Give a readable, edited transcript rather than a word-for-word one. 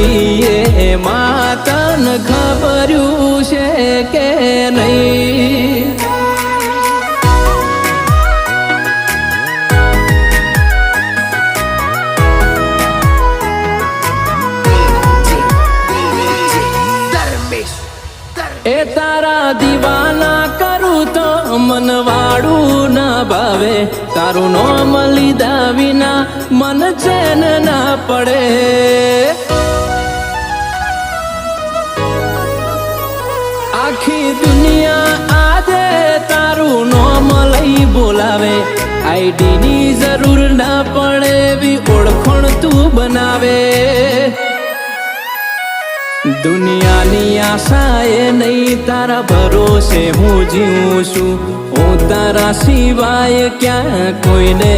નથી એમાં તને ખબર્યું છે કે નહીં? એ તારા દીવાના કરું તો મનવાળું ના ભાવે, તારું નોમ લીધા વિના મન ચેન ના પડે. આખી દુનિયા આજે તારું નોમ લઈ બોલાવે, આઈડી ની જરૂર ના પડે એવી ઓળખણ તું બનાવે. દુનિયાની આશા એ નહીં, તારા ભરોસે હું જીવું છું. હું તારા સિવાય ક્યાં કોઈને